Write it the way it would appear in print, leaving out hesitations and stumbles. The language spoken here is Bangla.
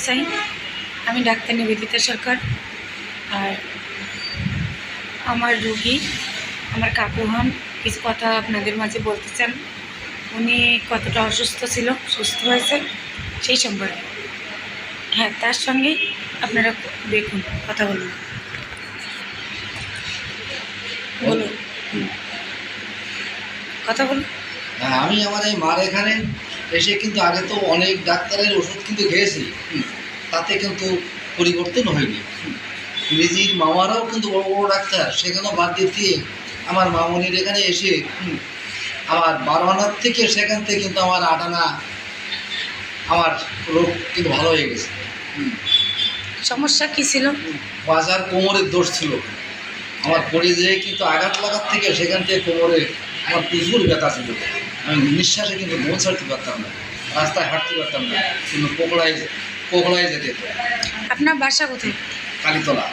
চাই। আমি ডাক্তার নিবেদিতা সরকার। আর আমার রোগী আমার কাকু হন। কিছু কথা আপনাদের মাঝে বলতে চান। উনি কতটা অসুস্থ ছিল, সুস্থ হয়েছে সেই সম্পর্কে। হ্যাঁ, তার সঙ্গে আপনারা দেখুন, কথা বলুন। বলুন, কথা বলুন। হ্যাঁ, আমি আমার এই মার এখানে এসে কিন্তু আগে তো অনেক ডাক্তারের ওষুধ কিন্তু খেয়েছি, তাতে কিন্তু পরিবর্তন হয়নি। নিজের মামারাও কিন্তু বড় বড় ডাক্তার, সেখানেও বাদ দিয়ে আমার মামনির এখানে এসে আমার 12 আনার থেকে সেখান থেকে কিন্তু আমার 8 আনা আমার রোগ কিন্তু ভালো হয়ে গেছে। সমস্যা কী ছিল? বাজার কোমরের দোষ ছিল আমার, পড়ে যেয়ে কিন্তু আঘাত লাগার থেকে সেখান থেকে কোমরে আমার প্রচুর ব্যথা ছিল। আমি নিঃশ্বাসে কিন্তু মন ছাড়তে পারতাম না, রাস্তায় হাঁটতে পারতাম না, কিন্তু কোকড়ায় যেতে হতো। আপনার বাসা কোথায়? কালীতলা।